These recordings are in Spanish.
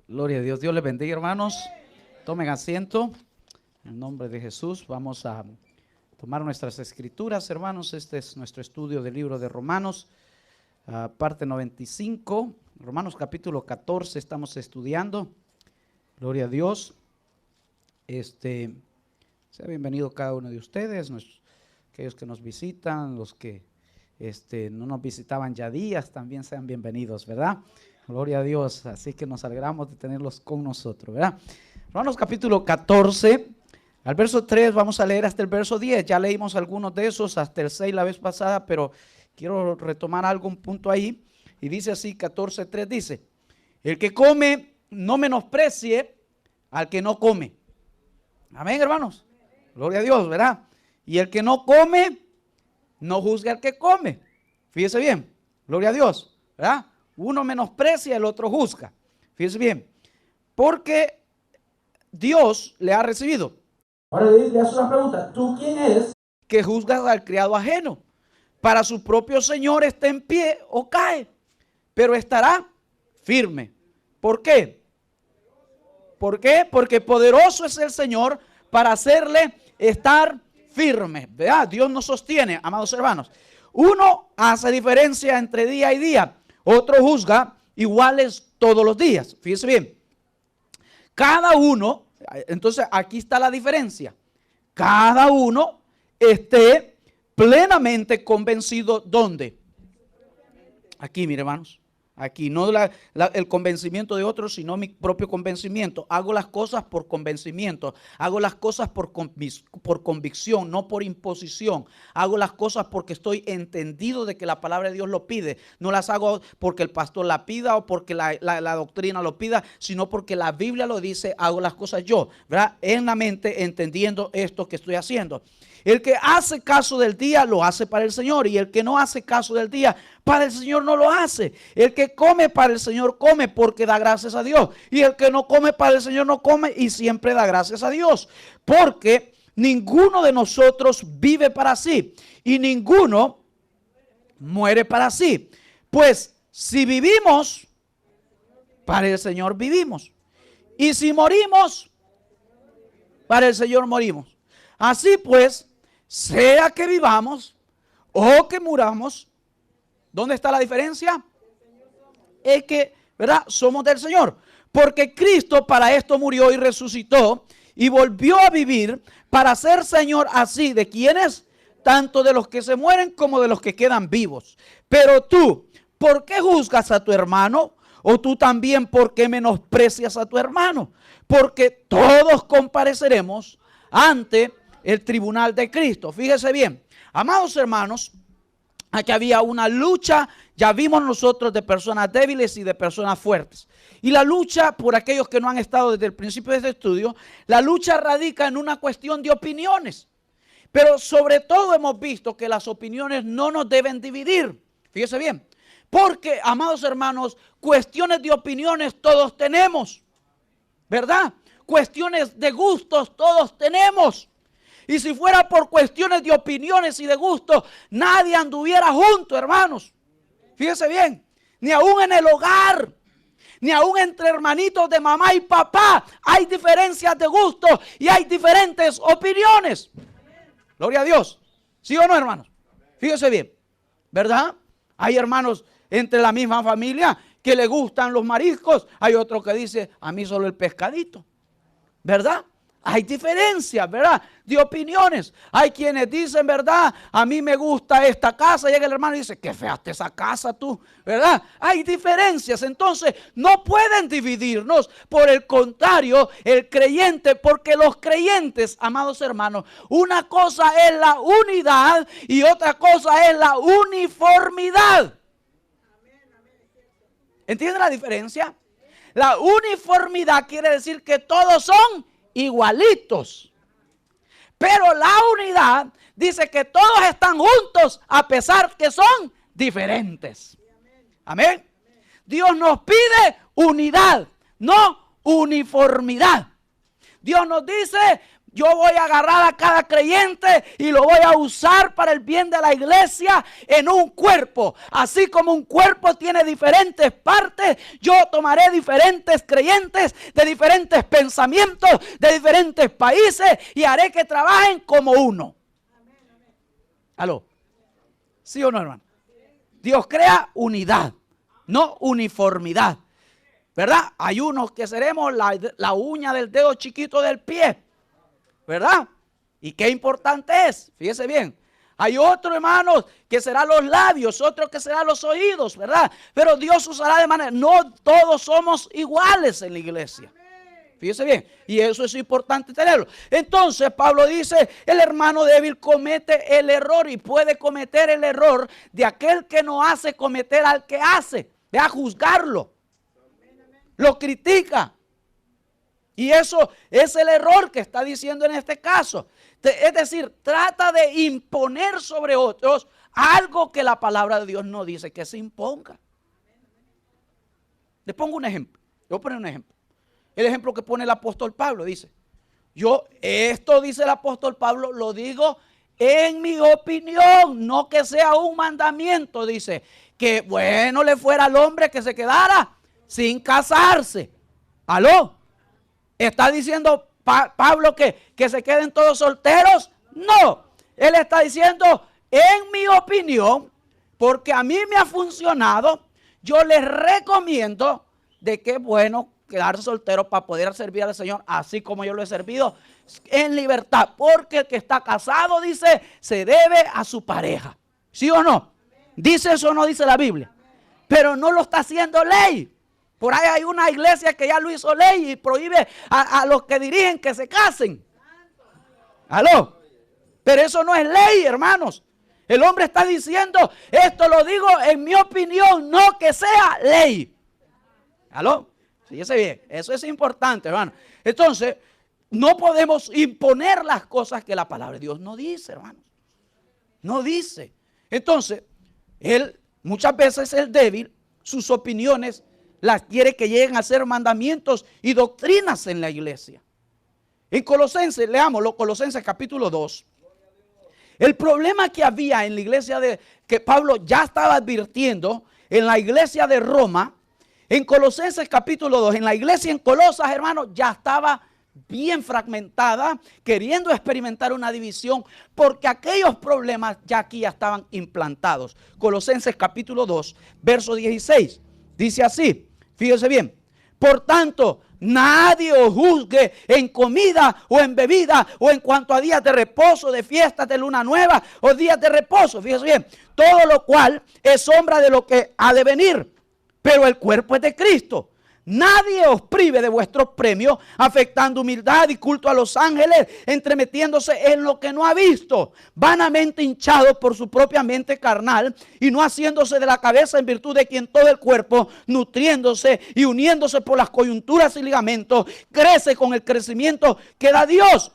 Gloria a Dios. Dios les bendiga, hermanos. Tomen asiento. En el nombre de Jesús vamos a tomar nuestras escrituras, hermanos. Este es nuestro estudio del libro de Romanos, parte 95. Romanos capítulo 14 estamos estudiando. Gloria a Dios. Sea bienvenido cada uno de ustedes, aquellos que nos visitan, los que no nos visitaban ya días, también sean bienvenidos, ¿verdad? Gloria a Dios, así que nos alegramos de tenerlos con nosotros, ¿verdad? Romanos capítulo 14, al verso 3 vamos a leer hasta el verso 10, ya leímos algunos de esos, hasta el 6 la vez pasada, pero quiero retomar algún punto ahí, y dice así, 14:3 dice, el que come no menosprecie al que no come. Amén, hermanos, gloria a Dios, ¿verdad? Y el que no come, no juzgue al que come. Fíjese bien, gloria a Dios, ¿verdad? Uno menosprecia, el otro juzga. Fíjese bien, porque Dios le ha recibido. Ahora le hace una pregunta, ¿tú quién eres? Que juzgas al criado ajeno. Para su propio Señor está en pie o cae, pero estará firme. ¿Por qué? ¿Por qué? Porque poderoso es el Señor para hacerle estar firme, ¿verdad? Dios nos sostiene, amados hermanos. Uno hace diferencia entre día y día, otro juzga iguales todos los días. Fíjese bien, cada uno, entonces aquí está la diferencia. Cada uno esté plenamente convencido, ¿dónde? Aquí, mire, hermanos. Aquí, no el convencimiento de otros, sino mi propio convencimiento. Hago las cosas por convencimiento. Hago las cosas por convicción, no por imposición. Hago las cosas porque estoy entendido de que la palabra de Dios lo pide. No las hago porque el pastor la pida o porque la doctrina lo pida, sino porque la Biblia lo dice, hago las cosas yo, ¿verdad? En la mente, entendiendo esto que estoy haciendo. El que hace caso del día lo hace para el Señor, y el que no hace caso del día para el Señor no lo hace. El que come para el Señor come porque da gracias a Dios, y el que no come para el Señor no come y siempre da gracias a Dios, porque ninguno de nosotros vive para sí y ninguno muere para sí. Pues si vivimos, para el Señor vivimos, y si morimos, para el Señor morimos. Así pues, sea que vivamos o que muramos, ¿dónde está la diferencia? Es que, ¿verdad? Somos del Señor. Porque Cristo para esto murió y resucitó y volvió a vivir para ser Señor así. ¿De quiénes? Tanto de los que se mueren como de los que quedan vivos. Pero tú, ¿por qué juzgas a tu hermano? O tú también, ¿por qué menosprecias a tu hermano? Porque todos compareceremos ante el tribunal de Cristo. Fíjese bien, amados hermanos, aquí había una lucha, ya vimos nosotros, de personas débiles y de personas fuertes. Y la lucha, por aquellos que no han estado desde el principio de este estudio, la lucha radica en una cuestión de opiniones. Pero sobre todo hemos visto que las opiniones no nos deben dividir. Fíjese bien, porque, amados hermanos, cuestiones de opiniones todos tenemos, ¿verdad? Cuestiones de gustos todos tenemos. Y si fuera por cuestiones de opiniones y de gustos, nadie anduviera junto, hermanos. Fíjese bien, ni aún en el hogar, ni aún entre hermanitos de mamá y papá, hay diferencias de gustos y hay diferentes opiniones. Gloria a Dios. ¿Sí o no, hermanos? Fíjese bien, ¿verdad? Hay hermanos entre la misma familia que le gustan los mariscos. Hay otro que dice, a mí solo el pescadito, ¿verdad? Hay diferencias, ¿verdad? De opiniones. Hay quienes dicen, ¿verdad? A mí me gusta esta casa. Llega el hermano y dice, qué fea está esa casa tú, ¿verdad? Hay diferencias. Entonces, no pueden dividirnos. Por el contrario, el creyente, porque los creyentes, amados hermanos, una cosa es la unidad y otra cosa es la uniformidad. ¿Entienden la diferencia? La uniformidad quiere decir que todos son igualitos, pero la unidad dice que todos están juntos a pesar que son diferentes. Amén. Dios nos pide unidad, no uniformidad. Dios nos dice, yo voy a agarrar a cada creyente y lo voy a usar para el bien de la iglesia en un cuerpo. Así como un cuerpo tiene diferentes partes, yo tomaré diferentes creyentes de diferentes pensamientos, de diferentes países y haré que trabajen como uno. ¿Aló? ¿Sí o no, hermano? Dios crea unidad, no uniformidad. ¿Verdad? Hay unos que seremos la uña del dedo chiquito del pie. ¿Verdad? Y qué importante es, fíjese bien. Hay otros, hermanos, que serán los labios, otros que serán los oídos, ¿verdad? Pero Dios usará de manera, no todos somos iguales en la iglesia. Fíjese bien, y eso es importante tenerlo. Entonces Pablo dice, el hermano débil comete el error y puede cometer el error de aquel que no hace cometer al que hace, de a juzgarlo. Lo critica. Y eso es el error que está diciendo en este caso. Es decir, trata de imponer sobre otros algo que la palabra de Dios no dice que se imponga. Le pongo un ejemplo. Le voy a poner un ejemplo. El ejemplo que pone el apóstol Pablo dice, esto dice el apóstol Pablo, lo digo en mi opinión, no que sea un mandamiento. Dice, que bueno le fuera al hombre que se quedara sin casarse. ¿Aló? ¿Está diciendo Pablo que se queden todos solteros? No. Él está diciendo, en mi opinión, porque a mí me ha funcionado, yo les recomiendo de que es bueno quedarse soltero para poder servir al Señor, así como yo lo he servido en libertad. Porque el que está casado, dice, se debe a su pareja. ¿Sí o no? ¿Dice eso o no dice la Biblia? Pero no lo está haciendo ley. Por ahí hay una iglesia que ya lo hizo ley y prohíbe a los que dirigen que se casen. ¿Aló? Pero eso no es ley, hermanos. El hombre está diciendo, esto lo digo en mi opinión, no que sea ley. ¿Aló? Fíjese bien, eso es importante, hermano. Entonces, no podemos imponer las cosas que la palabra de Dios no dice, hermanos. No dice. Entonces, muchas veces el débil, sus opiniones las quiere que lleguen a ser mandamientos y doctrinas en la iglesia. En Colosenses, leámoslo, Colosenses capítulo 2. El problema que había en la iglesia que Pablo ya estaba advirtiendo en la iglesia de Roma, en Colosenses capítulo 2, en la iglesia en Colosas, hermanos, ya estaba bien fragmentada, queriendo experimentar una división, porque aquellos problemas ya aquí ya estaban implantados. Colosenses capítulo 2, verso 16, dice así, fíjese bien, por tanto, nadie os juzgue en comida o en bebida o en cuanto a días de reposo, de fiestas de luna nueva o días de reposo, fíjese bien, todo lo cual es sombra de lo que ha de venir, pero el cuerpo es de Cristo. Nadie os prive de vuestros premios, afectando humildad y culto a los ángeles, entremetiéndose en lo que no ha visto, vanamente hinchados por su propia mente carnal y no haciéndose de la cabeza en virtud de quien todo el cuerpo, nutriéndose y uniéndose por las coyunturas y ligamentos, crece con el crecimiento que da Dios.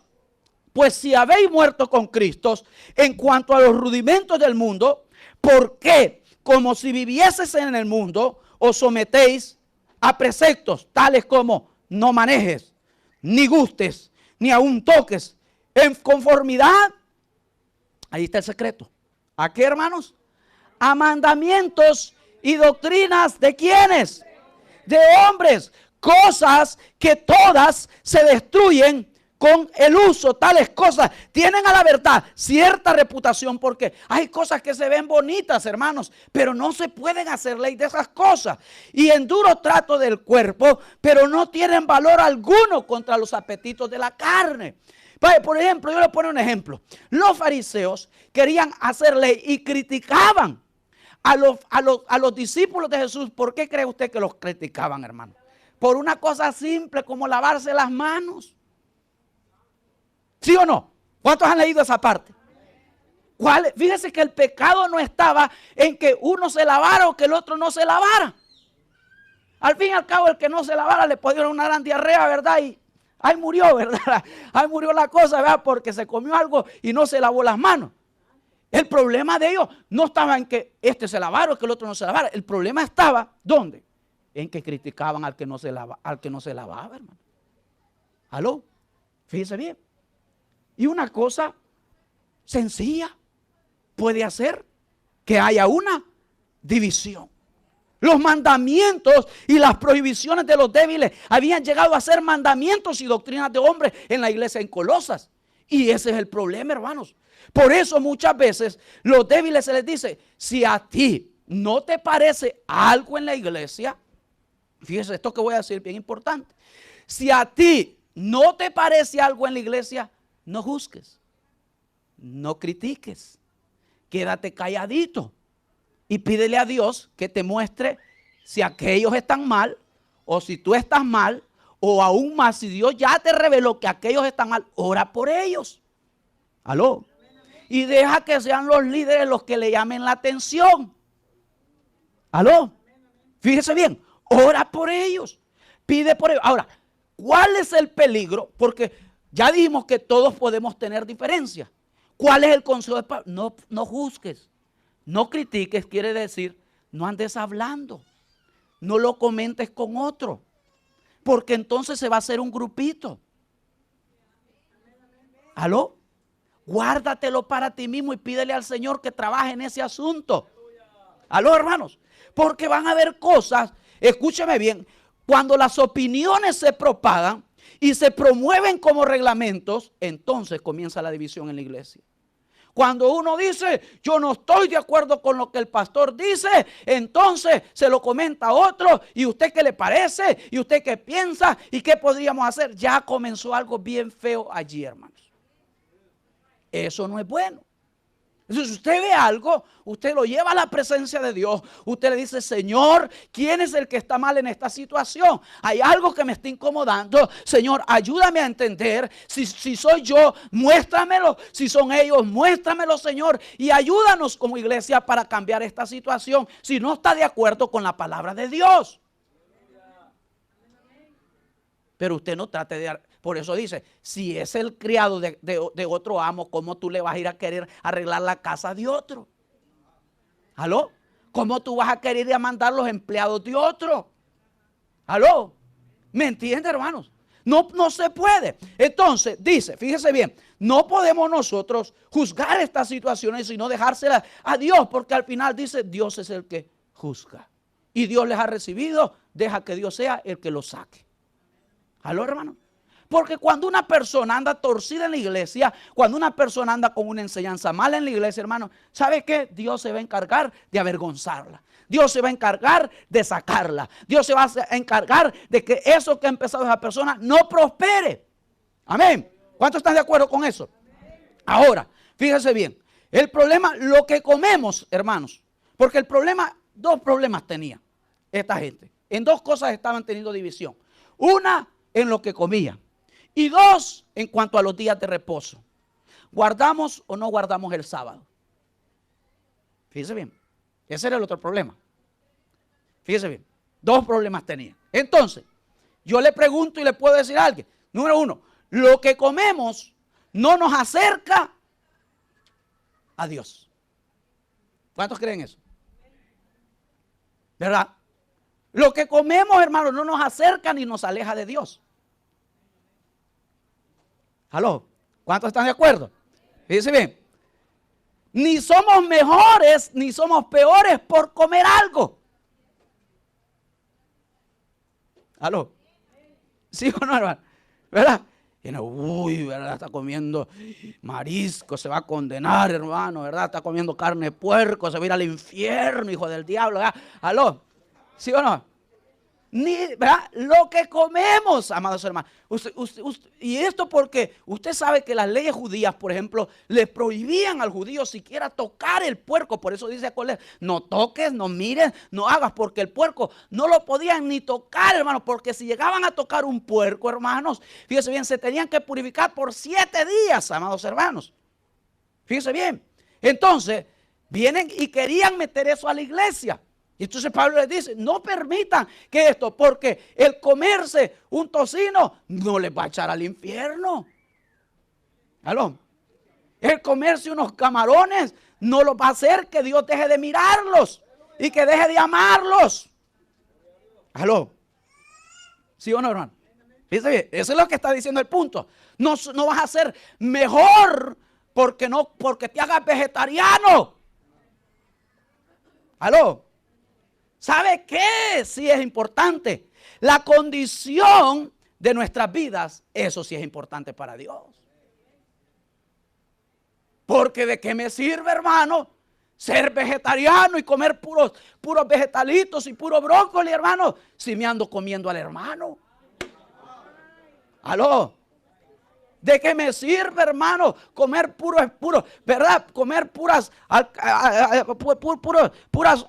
Pues si habéis muerto con Cristo en cuanto a los rudimentos del mundo, ¿por qué? Como si vivieses en el mundo, os sometéis a preceptos tales como no manejes, ni gustes, ni aun toques, en conformidad. Ahí está el secreto. ¿A qué, hermanos? A mandamientos y doctrinas de ¿quiénes? De hombres. Cosas que todas se destruyen con el uso. Tales cosas tienen a la verdad cierta reputación, porque hay cosas que se ven bonitas, hermanos, pero no se pueden hacer ley de esas cosas, y en duro trato del cuerpo, pero no tienen valor alguno contra los apetitos de la carne. Por ejemplo, yo le pongo un ejemplo. Los fariseos querían hacer ley y criticaban a los discípulos de Jesús. ¿Por qué cree usted que los criticaban, hermano? Por una cosa simple como lavarse las manos. ¿Sí o no? ¿Cuántos han leído esa parte? Fíjese que el pecado no estaba en que uno se lavara o que el otro no se lavara. Al fin y al cabo, el que no se lavara le podía dar una gran diarrea, ¿verdad? Y ahí murió, ¿verdad? Ahí murió la cosa, ¿verdad? Porque se comió algo y no se lavó las manos. El problema de ellos no estaba en que este se lavara o que el otro no se lavara. El problema estaba, ¿dónde? En que criticaban al que no se lavaba, hermano. ¿Aló? Fíjese bien. Y una cosa sencilla puede hacer que haya una división. Los mandamientos y las prohibiciones de los débiles habían llegado a ser mandamientos y doctrinas de hombres en la iglesia en Colosas. Y ese es el problema, hermanos. Por eso muchas veces los débiles se les dice, si a ti no te parece algo en la iglesia, fíjese esto que voy a decir bien importante. Si a ti no te parece algo en la iglesia, no juzgues, no critiques, quédate calladito. Y pídele a Dios que te muestre si aquellos están mal o si tú estás mal, o aún más si Dios ya te reveló que aquellos están mal, ora por ellos. ¿Aló? Y deja que sean los líderes los que le llamen la atención. ¿Aló? Fíjese bien, ora por ellos, pide por ellos. Ahora, ¿cuál es el peligro? Porque ya dijimos que todos podemos tener diferencias. ¿Cuál es el consejo de Pablo? No juzgues. No critiques, quiere decir, no andes hablando, no lo comentes con otro, porque entonces se va a hacer un grupito. ¿Aló? Guárdatelo para ti mismo y pídele al Señor que trabaje en ese asunto. ¿Aló, hermanos? Porque van a haber cosas, escúcheme bien, cuando las opiniones se propagan y se promueven como reglamentos, entonces comienza la división en la iglesia. Cuando uno dice, yo no estoy de acuerdo con lo que el pastor dice, entonces se lo comenta a otro, y usted qué le parece, y usted qué piensa, y qué podríamos hacer. Ya comenzó algo bien feo allí, hermanos. Eso no es bueno. Entonces, si usted ve algo, usted lo lleva a la presencia de Dios. Usted le dice, Señor, ¿quién es el que está mal en esta situación? Hay algo que me está incomodando. Señor, ayúdame a entender. Si soy yo, muéstramelo. Si son ellos, muéstramelo, Señor. Y ayúdanos como iglesia para cambiar esta situación. Si no está de acuerdo con la palabra de Dios. Pero usted no trate de... Por eso dice, si es el criado de otro amo, ¿cómo tú le vas a ir a querer arreglar la casa de otro? ¿Aló? ¿Cómo tú vas a querer ir a mandar los empleados de otro? ¿Aló? ¿Me entiende, hermanos? No se puede. Entonces, dice, fíjese bien, no podemos nosotros juzgar estas situaciones sino dejárselas a Dios, porque al final dice, Dios es el que juzga. Y Dios les ha recibido, deja que Dios sea el que los saque. ¿Aló, hermano? Porque cuando una persona anda torcida en la iglesia, cuando una persona anda con una enseñanza mala en la iglesia, hermano, ¿sabe qué? Dios se va a encargar de avergonzarla. Dios se va a encargar de sacarla. Dios se va a encargar de que eso que ha empezado esa persona no prospere. Amén. ¿Cuántos están de acuerdo con eso? Ahora, fíjese bien. El problema, lo que comemos, hermanos. Porque el problema, dos problemas tenía esta gente. En dos cosas estaban teniendo división. Una, en lo que comían. Y dos, en cuanto a los días de reposo. ¿Guardamos o no guardamos el sábado? Fíjese bien. Ese era el otro problema. Fíjese bien. Dos problemas tenía. Entonces, yo le pregunto y le puedo decir a alguien. Número uno, lo que comemos no nos acerca a Dios. ¿Cuántos creen eso? ¿Verdad? Lo que comemos, hermanos, no nos acerca ni nos aleja de Dios. ¿Aló? ¿Cuántos están de acuerdo? Fíjense bien. Ni somos mejores ni somos peores por comer algo. ¿Aló? ¿Sí o no, hermano? ¿Verdad? Y no, uy, ¿verdad? Está comiendo marisco, se va a condenar, hermano, ¿verdad? Está comiendo carne de puerco, se va a ir al infierno, hijo del diablo, ¿verdad? ¿Aló? ¿Sí o no? Ni, ¿verdad? Lo que comemos, amados hermanos. Y esto porque usted sabe que las leyes judías, por ejemplo, le prohibían al judío siquiera tocar el puerco. Por eso dice Colés, no toques, no mires, no hagas, porque el puerco no lo podían ni tocar, hermanos, porque si llegaban a tocar un puerco, hermanos, fíjese bien, se tenían que purificar por 7 días, amados hermanos. Fíjese bien. Entonces, vienen y querían meter eso a la iglesia. Y entonces Pablo les dice, no permitan que esto, porque el comerse un tocino no les va a echar al infierno. ¿Aló? El comerse unos camarones no lo va a hacer que Dios deje de mirarlos y que deje de amarlos. ¿Aló? ¿Sí o no, hermano? Fíjese bien, eso es lo que está diciendo el punto. No, no vas a ser mejor porque te hagas vegetariano. ¿Aló? ¿Sabe qué? Sí es importante. La condición de nuestras vidas, eso sí es importante para Dios. Porque de qué me sirve, hermano, ser vegetariano y comer puros vegetalitos y puro brócoli, hermano, si me ando comiendo al hermano. ¿Aló? ¿De qué me sirve, hermano, comer verdad? Comer puras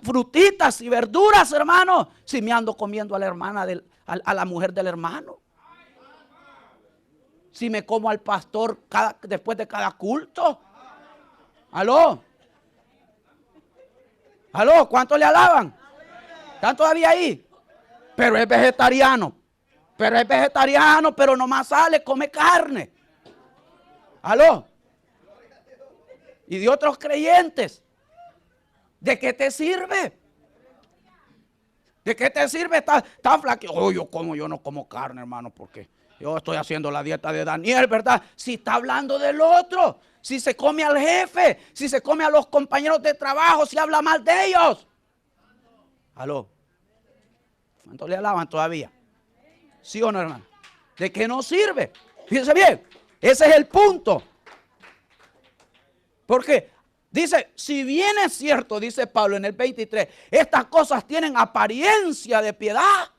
frutitas y verduras, hermano, si me ando comiendo a la hermana, a la mujer del hermano. Si me como al pastor después de cada culto. ¿Aló? ¿Aló? ¿Cuántos le alaban? ¿Están todavía ahí? Pero es vegetariano. Pero nomás sale, come carne. ¿Aló? Y de otros creyentes. ¿De qué te sirve? ¿De qué te sirve? Está flaquito. Oh, yo no como carne, hermano, porque yo estoy haciendo la dieta de Daniel, ¿verdad? Si está hablando del otro, si se come al jefe, si se come a los compañeros de trabajo, si habla mal de ellos. ¿Aló? ¿Cuántos le alaban todavía? ¿Sí o no, hermano? ¿De qué nos sirve? Fíjense bien, ese es el punto. Porque dice, si bien es cierto, dice Pablo en el 23, estas cosas tienen apariencia de piedad.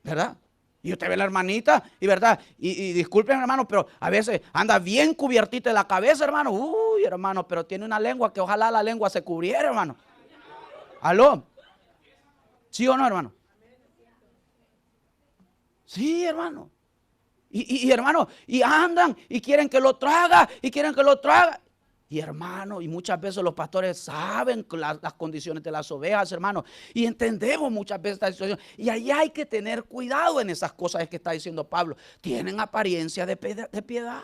¿Verdad? Y usted ve a la hermanita y verdad, y disculpen, hermano, pero a veces anda bien cubiertita de la cabeza, hermano. Uy, hermano, pero tiene una lengua que ojalá la lengua se cubriera, hermano. ¿Aló? ¿Sí o no, hermano? Sí, hermano. Y hermano, y andan y quieren que lo traga, Y hermano, y muchas veces los pastores saben las condiciones de las ovejas, hermano, y entendemos muchas veces esta situación. Y ahí hay que tener cuidado en esas cosas que está diciendo Pablo. Tienen apariencia de piedad.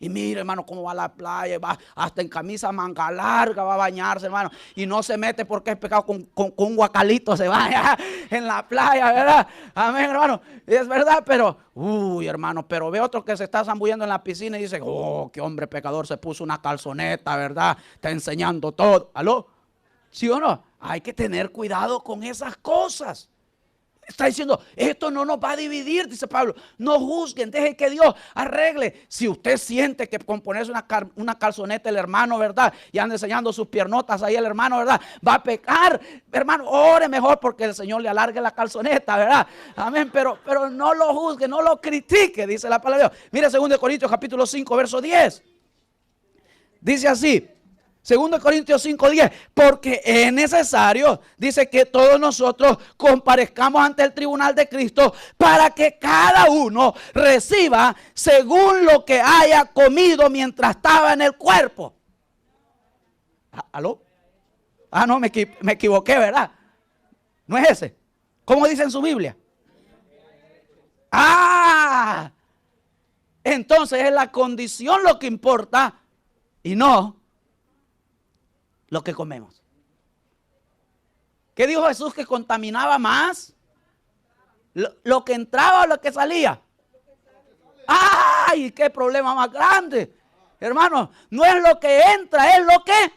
Y mire, hermano, cómo va a la playa, va hasta en camisa manga larga, va a bañarse, hermano. Y no se mete porque es pecado, con un guacalito se vaya en la playa, ¿verdad? Amén, hermano. Y es verdad, pero, hermano, pero ve otro que se está zambullendo en la piscina y dice, oh, qué hombre pecador, se puso una calzoneta, ¿verdad? Está enseñando todo. ¿Aló? ¿Sí o no? Hay que tener cuidado con esas cosas. Está diciendo, esto no nos va a dividir, dice Pablo. No juzguen, dejen que Dios arregle. Si usted siente que con ponerse una calzoneta el hermano, ¿verdad? Y anda enseñando sus piernotas ahí el hermano, ¿verdad? Va a pecar. Hermano, ore mejor porque el Señor le alargue la calzoneta, ¿verdad? Amén, pero no lo juzgue, no lo critique, dice la palabra de Dios. Mire 2 Corintios capítulo 5, verso 10. Dice así. 2 Corintios 5:10, porque es necesario, dice, que todos nosotros comparezcamos ante el tribunal de Cristo para que cada uno reciba según lo que haya comido mientras estaba en el cuerpo. ¿Aló? No, me equivoqué, ¿verdad? No es ese. ¿Cómo dice en su Biblia? Entonces es la condición lo que importa y no lo que comemos. ¿Qué dijo Jesús que contaminaba más? ¿Lo que entraba o lo que salía? ¡Ay! ¡Qué problema más grande! Hermano, no es lo que entra, es lo que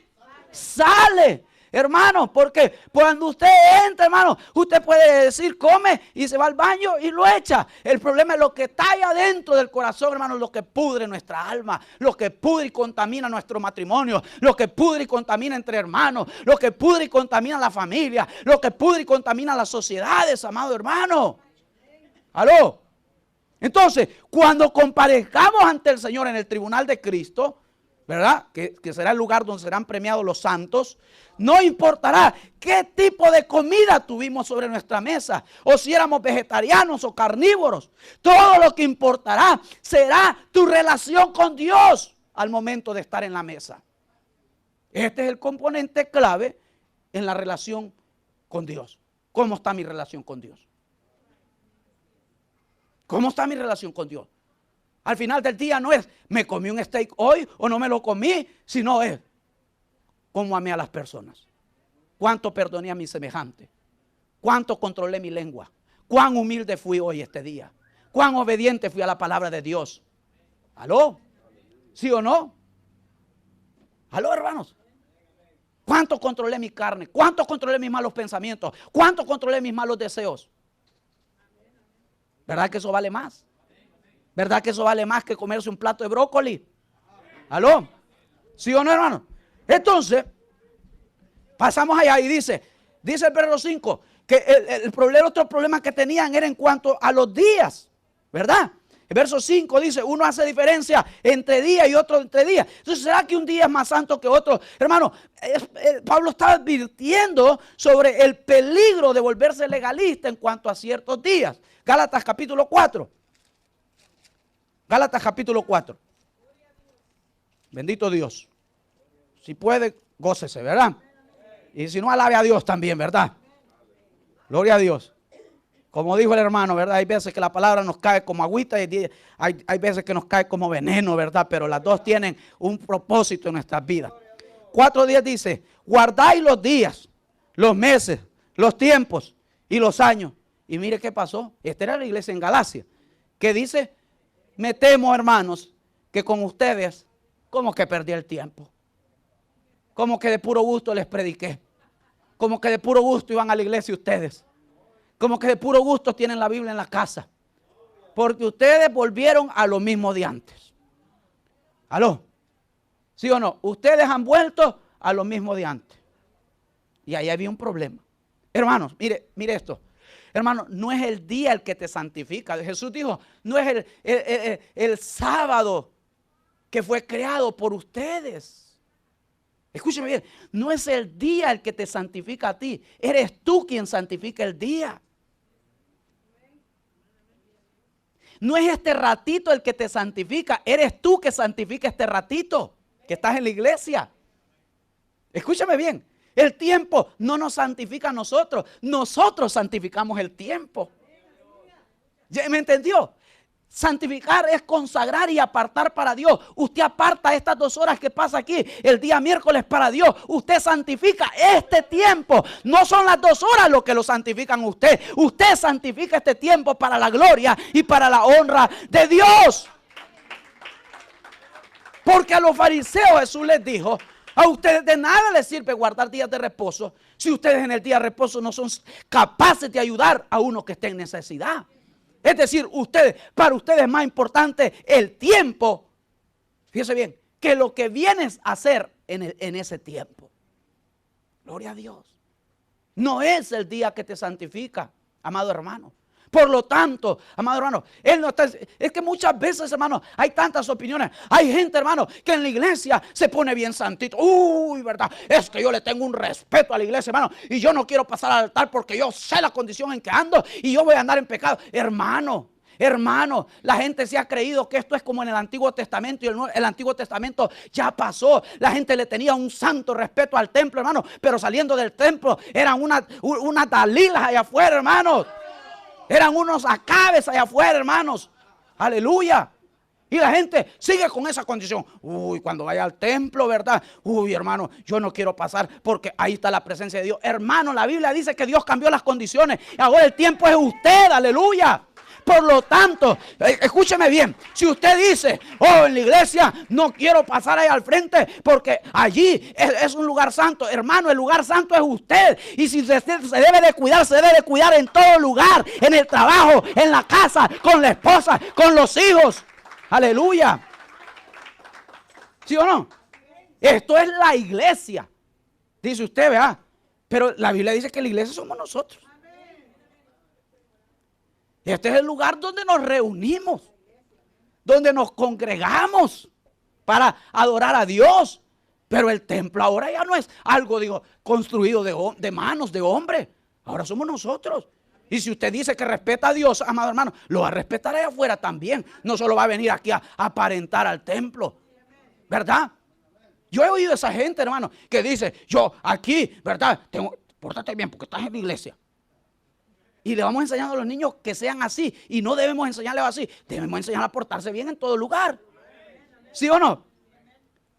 sale. Hermano, porque cuando usted entra, hermano, usted puede decir, come y se va al baño y lo echa. El problema es lo que está ahí adentro del corazón, hermano, lo que pudre nuestra alma, lo que pudre y contamina nuestro matrimonio, lo que pudre y contamina entre hermanos, lo que pudre y contamina la familia, lo que pudre y contamina las sociedades, amado hermano. ¿Aló? Entonces, cuando comparezcamos ante el Señor en el tribunal de Cristo, ¿verdad? Que será el lugar donde serán premiados los santos. No importará qué tipo de comida tuvimos sobre nuestra mesa, o si éramos vegetarianos o carnívoros. Todo lo que importará será tu relación con Dios al momento de estar en la mesa. Este es el componente clave en la relación con Dios. ¿Cómo está mi relación con Dios? ¿Cómo está mi relación con Dios? Al final del día no es, me comí un steak hoy o no me lo comí, sino es, cómo amé a las personas, cuánto perdoné a mi semejante, cuánto controlé mi lengua, cuán humilde fui hoy este día. Cuán obediente fui a la palabra de Dios. ¿Aló? ¿Sí o no? ¿Aló, hermanos? ¿Cuánto controlé mi carne? ¿Cuánto controlé mis malos pensamientos? ¿Cuánto controlé mis malos deseos? ¿Verdad que eso vale más? ¿Verdad que eso vale más que comerse un plato de brócoli? ¿Aló? ¿Sí o no, hermano? Entonces, pasamos allá y dice el verso 5, que otro problema que tenían era en cuanto a los días, ¿verdad? El verso 5 dice, uno hace diferencia entre día y otro entre día. Entonces, ¿será que un día es más santo que otro? Hermano, Pablo está advirtiendo sobre el peligro de volverse legalista en cuanto a ciertos días. Gálatas capítulo 4. Gálatas capítulo 4. Bendito Dios. Si puede, gócese, ¿verdad? Y si no, alabe a Dios también, ¿verdad? Gloria a Dios. Como dijo el hermano, ¿verdad? Hay veces que la palabra nos cae como agüita y hay veces que nos cae como veneno, ¿verdad? Pero las dos tienen un propósito en nuestras vidas. 4:10 dice, guardáis los días, los meses, los tiempos y los años. Y mire qué pasó. Esta era la iglesia en Galacia, que dice, me temo, hermanos, que con ustedes como que perdí el tiempo. Como que de puro gusto les prediqué. Como que de puro gusto iban a la iglesia ustedes. Como que de puro gusto tienen la Biblia en la casa. Porque ustedes volvieron a lo mismo de antes. ¿Aló? ¿Sí o no? Ustedes han vuelto a lo mismo de antes. Y ahí había un problema. Hermanos, mire esto. Hermano, no es el día el que te santifica. Jesús dijo, no es el sábado que fue creado por ustedes. Escúcheme bien, no es el día el que te santifica a ti. Eres tú quien santifica el día. No es este ratito el que te santifica. Eres tú que santifica este ratito que estás en la iglesia. Escúchame bien. El tiempo no nos santifica a nosotros. Nosotros santificamos el tiempo. ¿Ya me entendió? Santificar es consagrar y apartar para Dios. Usted aparta estas 2 horas que pasa aquí el día miércoles para Dios. Usted santifica este tiempo. No son las 2 horas lo que lo santifican a usted. Usted santifica este tiempo para la gloria y para la honra de Dios. Porque a los fariseos Jesús les dijo, a ustedes de nada les sirve guardar días de reposo si ustedes en el día de reposo no son capaces de ayudar a uno que esté en necesidad. Es decir, para ustedes es más importante el tiempo, fíjese bien, que lo que vienes a hacer en ese tiempo. Gloria a Dios. No es el día que te santifica, amado hermano. Por lo tanto, amado hermano, es que muchas veces, hermano, hay tantas opiniones. Hay gente, hermano, que en la iglesia se pone bien santito. Uy, verdad, es que yo le tengo un respeto a la iglesia, hermano, y yo no quiero pasar al altar porque yo sé la condición en que ando y yo voy a andar en pecado. Hermano, la gente se ha creído que esto es como en el Antiguo Testamento y el Antiguo Testamento ya pasó. La gente le tenía un santo respeto al templo, hermano, pero saliendo del templo eran unas dalilas allá afuera, hermanos. Eran unos acabes allá afuera, hermanos. Aleluya. Y la gente sigue con esa condición. Uy, cuando vaya al templo, ¿verdad? Uy, hermano, yo no quiero pasar porque ahí está la presencia de Dios. Hermano, la Biblia dice que Dios cambió las condiciones. Ahora el tiempo es usted, aleluya. Por lo tanto, escúcheme bien, si usted dice, en la iglesia no quiero pasar ahí al frente porque allí es un lugar santo, hermano, el lugar santo es usted. Y si se debe de cuidar en todo lugar, en el trabajo, en la casa, con la esposa, con los hijos. Aleluya. ¿Sí o no? Esto es la iglesia, dice usted, ¿verdad? Pero la Biblia dice que la iglesia somos nosotros. Este es el lugar donde nos reunimos, donde nos congregamos para adorar a Dios. Pero el templo ahora ya no es algo, construido de manos de hombre. Ahora somos nosotros. Y si usted dice que respeta a Dios, amado hermano, lo va a respetar allá afuera también. No solo va a venir aquí a aparentar al templo. ¿Verdad? Yo he oído a esa gente, hermano, que dice, yo aquí, ¿verdad? Pórtate bien porque estás en la iglesia. Y le vamos enseñando a los niños que sean así. Y no debemos enseñarles así. Debemos enseñarles a portarse bien en todo lugar. ¿Sí o no?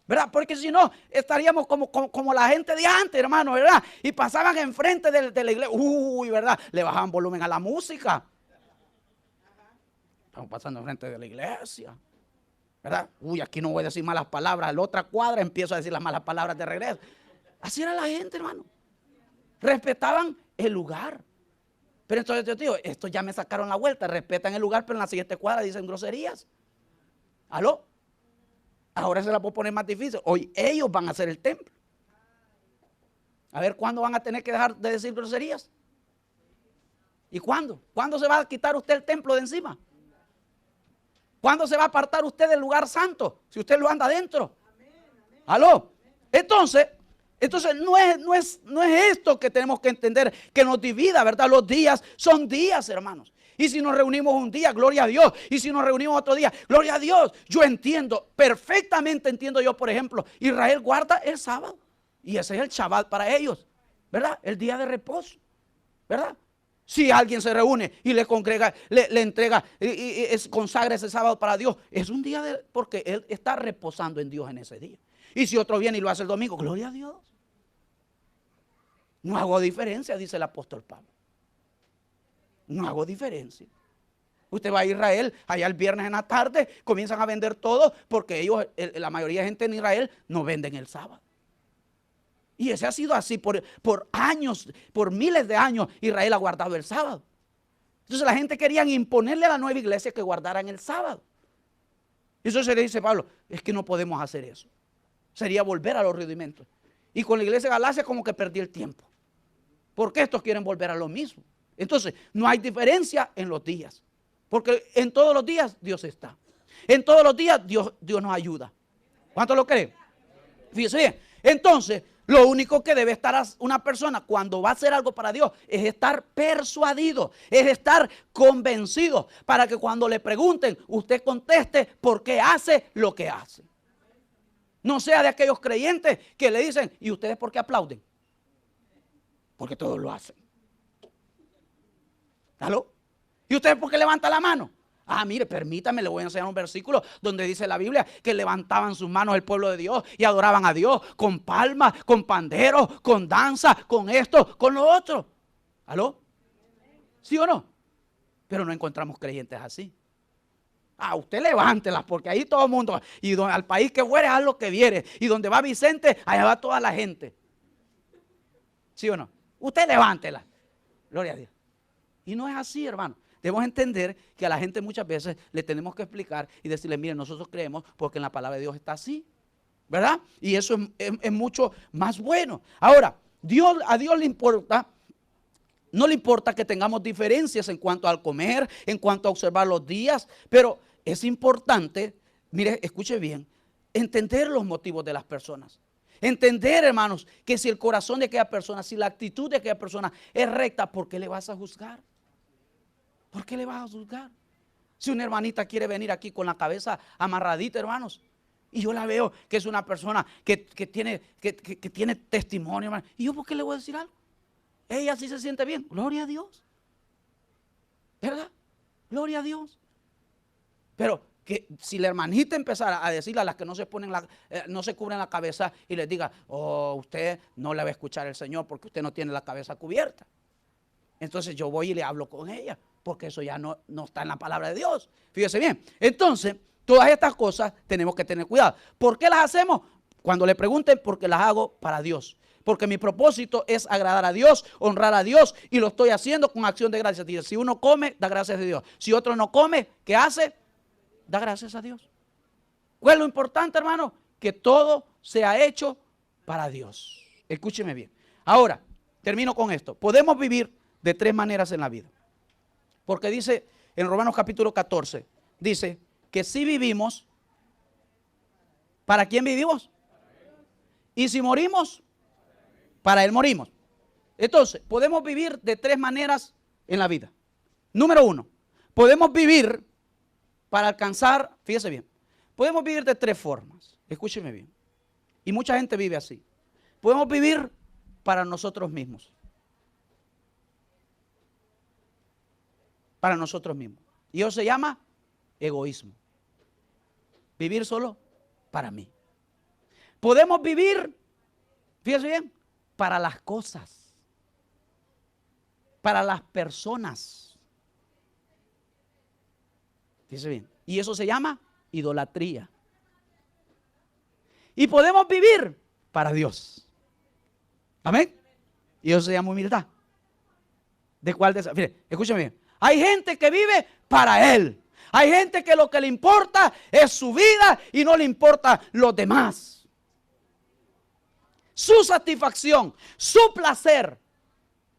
¿verdad? Porque si no, estaríamos como la gente de antes, hermano, ¿verdad? Y pasaban enfrente de la iglesia, ¿verdad? Le bajaban volumen a la música. Estamos pasando enfrente de la iglesia, ¿verdad? Aquí no voy a decir malas palabras. A la otra cuadra empiezo a decir las malas palabras de regreso. Así era la gente, hermano. Respetaban el lugar. Pero entonces yo digo, esto ya me sacaron la vuelta. Respetan el lugar, pero en la siguiente cuadra dicen groserías. ¿Aló? Ahora se la puedo poner más difícil. Hoy ellos van a hacer el templo. A ver, ¿cuándo van a tener que dejar de decir groserías? ¿Y cuándo? ¿Cuándo se va a quitar usted el templo de encima? ¿Cuándo se va a apartar usted del lugar santo? Si usted lo anda adentro. ¿Aló? Entonces no es esto que tenemos que entender, que nos divida, ¿verdad? Los días son días, hermanos. Y si nos reunimos un día, gloria a Dios. Y si nos reunimos otro día, gloria a Dios. Yo entiendo, perfectamente entiendo yo, por ejemplo, Israel guarda el sábado. Y ese es el Shabbat para ellos, ¿verdad? El día de reposo, ¿verdad? Si alguien se reúne y le congrega, le entrega y consagra ese sábado para Dios, es un día porque él está reposando en Dios en ese día. Y si otro viene y lo hace el domingo, gloria a Dios. No hago diferencia, dice el apóstol Pablo. No hago diferencia. Usted va a Israel, allá el viernes en la tarde, comienzan a vender todo porque ellos, la mayoría de gente en Israel, no venden el sábado. Y ese ha sido así por años, por miles de años, Israel ha guardado el sábado. Entonces la gente quería imponerle a la nueva iglesia que guardaran el sábado. Y eso se le dice Pablo, es que no podemos hacer eso. Sería volver a los rudimentos. Y con la iglesia de Galacia como que perdí el tiempo. Porque estos quieren volver a lo mismo. Entonces, no hay diferencia en los días. Porque en todos los días Dios está. En todos los días Dios nos ayuda. ¿Cuánto lo creen? Fíjense bien. Entonces, lo único que debe estar una persona cuando va a hacer algo para Dios es estar persuadido, es estar convencido. Para que cuando le pregunten, usted conteste por qué hace lo que hace. No sea de aquellos creyentes que le dicen, ¿y ustedes por qué aplauden? Porque todos lo hacen. ¿Aló? ¿Y ustedes por qué levantan la mano? Mire, permítame, le voy a enseñar un versículo donde dice la Biblia que levantaban sus manos el pueblo de Dios y adoraban a Dios con palmas, con panderos, con danza, con esto, con lo otro. ¿Aló? ¿Sí o no? Pero no encontramos creyentes así. Usted levántelas porque ahí todo el mundo, y al país que fuere, haz lo que viere. Y donde va Vicente, allá va toda la gente. ¿Sí o no? Usted levántela. Gloria a Dios. Y no es así, hermano. Debemos entender que a la gente muchas veces le tenemos que explicar y decirle, miren, nosotros creemos porque en la palabra de Dios está así, ¿verdad? Y eso es mucho más bueno. Ahora, a Dios le importa, no le importa que tengamos diferencias en cuanto al comer, en cuanto a observar los días, pero es importante, mire, escuche bien, entender los motivos de las personas. Entender, hermanos, que si el corazón de aquella persona, si la actitud de aquella persona es recta, ¿por qué le vas a juzgar? ¿Por qué le vas a juzgar? Si una hermanita quiere venir aquí con la cabeza amarradita, hermanos, y yo la veo que es una persona que tiene testimonio, hermano, ¿y yo por qué le voy a decir algo? Ella sí se siente bien, gloria a Dios, ¿verdad? Gloria a Dios. Pero que si la hermanita empezara a decirle a las que no se cubren la cabeza y les diga, usted no le va a escuchar el Señor porque usted no tiene la cabeza cubierta. Entonces yo voy y le hablo con ella, porque eso ya no está en la palabra de Dios. Fíjese bien. Entonces, todas estas cosas tenemos que tener cuidado. ¿Por qué las hacemos? Cuando le pregunten, porque las hago para Dios. Porque mi propósito es agradar a Dios, honrar a Dios, y lo estoy haciendo con acción de gracias. Si uno come, da gracias a Dios. Si otro no come, ¿qué hace? Da gracias a Dios. ¿Cuál es lo importante, hermano? Que todo sea hecho para Dios. Escúcheme bien. Ahora, termino con esto. Podemos vivir de tres maneras en la vida. Porque dice en Romanos capítulo 14, dice que si vivimos, ¿para quién vivimos? Y si morimos, para Él morimos. Entonces, podemos vivir de tres maneras en la vida. Número uno, podemos vivir para alcanzar, fíjese bien, podemos vivir de tres formas. Escúcheme bien. Y mucha gente vive así. Podemos vivir para nosotros mismos. Para nosotros mismos. Y eso se llama egoísmo. Vivir solo para mí. Podemos vivir, fíjense bien, para las cosas, para las personas. Fíjense bien. Y eso se llama idolatría. Y podemos vivir para Dios. Amén. Y eso se llama humildad. ¿De cuál de esas? Fíjense, escúchame bien. Hay gente que vive para Él. Hay gente que lo que le importa es su vida y no le importa los demás. Su satisfacción, su placer.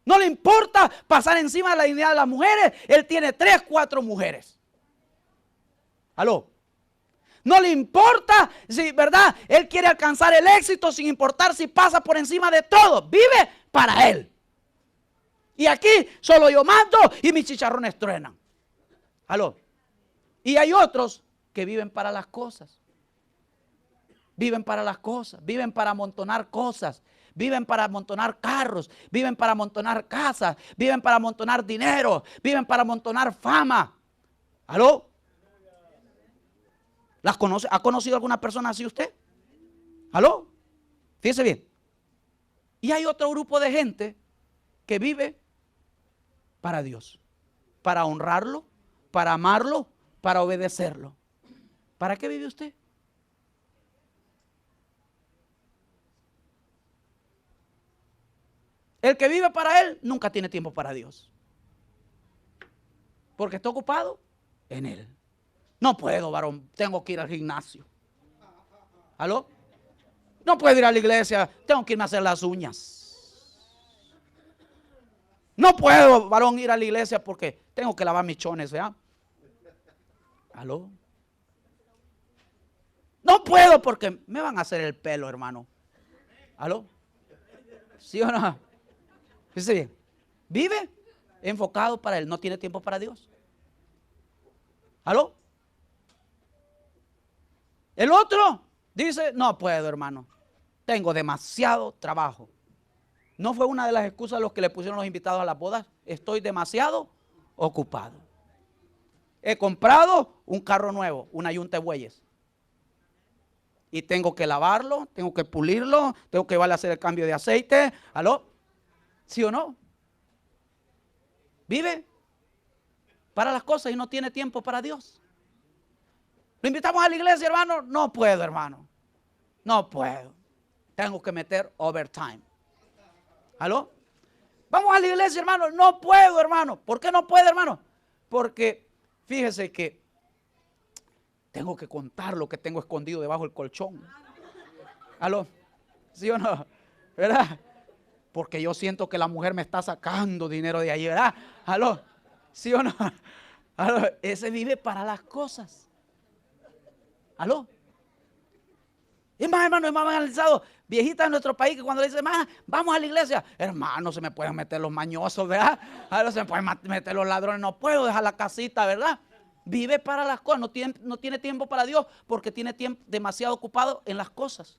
No le importa pasar encima de la dignidad de las mujeres. Él tiene 3, 4 mujeres. ¿Aló? No le importa si, ¿verdad? Él quiere alcanzar el éxito sin importar si pasa por encima de todo. Vive para Él. Y aquí solo yo mando y mis chicharrones truenan. ¿Aló? Y hay otros que viven para las cosas. Viven para las cosas. Viven para amontonar cosas. Viven para amontonar carros. Viven para amontonar casas. Viven para amontonar dinero. Viven para amontonar fama. ¿Aló? ¿Las conoce? ¿Ha conocido alguna persona así usted? ¿Aló? Fíjese bien. Y hay otro grupo de gente que vive para Dios. Para honrarlo, para amarlo, para obedecerlo. ¿Para qué vive usted? El que vive para Él nunca tiene tiempo para Dios. Porque está ocupado en Él. No puedo, varón, tengo que ir al gimnasio. ¿Aló? No puedo ir a la iglesia, tengo que irme a hacer las uñas. No puedo, varón, ir a la iglesia porque tengo que lavar mis chones, ¿verdad? ¿Aló? No puedo porque me van a hacer el pelo, hermano. ¿Aló? ¿Sí o no? Fíjese bien. Vive enfocado para Él, no tiene tiempo para Dios. ¿Aló? El otro dice, no puedo, hermano. Tengo demasiado trabajo. ¿No fue una de las excusas los que le pusieron los invitados a las bodas? Estoy demasiado ocupado. He comprado un carro nuevo, una yunta de bueyes. Y tengo que lavarlo, tengo que pulirlo, tengo que llevarle a hacer el cambio de aceite. ¿Aló? ¿Sí o no? Vive para las cosas y no tiene tiempo para Dios. ¿Lo invitamos a la iglesia, hermano? No puedo, hermano. No puedo. Tengo que meter overtime. ¿Aló? Vamos a la iglesia, hermano. No puedo, hermano. ¿Por qué no puede, hermano? Porque fíjese que tengo que contar lo que tengo escondido debajo del colchón. ¿Aló? ¿Sí o no? ¿Verdad? Porque yo siento que la mujer me está sacando dinero de ahí, ¿verdad? ¿Aló? ¿Sí o no? ¿Aló? Ese vive para las cosas. ¿Aló? Es más, hermano, es más analizado. Viejitas en nuestro país que cuando le dicen, hermana, vamos a la iglesia. Hermano, se me pueden meter los mañosos, ¿verdad? Ahora se me pueden meter los ladrones. No puedo dejar la casita, ¿verdad? Vive para las cosas. No tiene tiempo para Dios porque tiene tiempo demasiado ocupado en las cosas.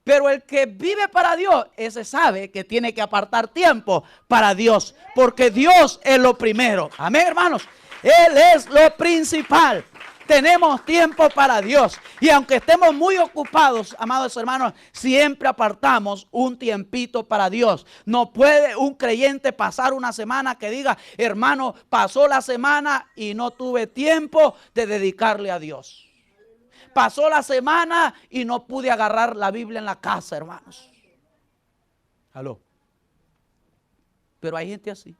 Pero el que vive para Dios, ese sabe que tiene que apartar tiempo para Dios. Porque Dios es lo primero. Amén, hermanos. Él es lo principal. Tenemos tiempo para Dios. Y aunque estemos muy ocupados, amados hermanos, siempre apartamos un tiempito para Dios. No puede un creyente pasar una semana que diga, hermano, pasó la semana y no tuve tiempo de dedicarle a Dios. Pasó la semana y no pude agarrar la Biblia en la casa, hermanos. ¿Aló? Pero hay gente así.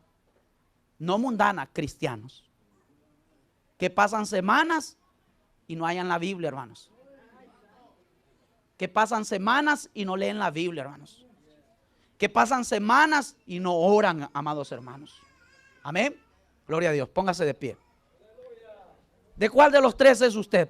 No mundana, cristianos. Que pasan semanas y no hayan la Biblia, hermanos. Que pasan semanas y no leen la Biblia, hermanos. Que pasan semanas y no oran, amados hermanos. Amén. Gloria a Dios. Póngase de pie. ¿De cuál de los tres es usted?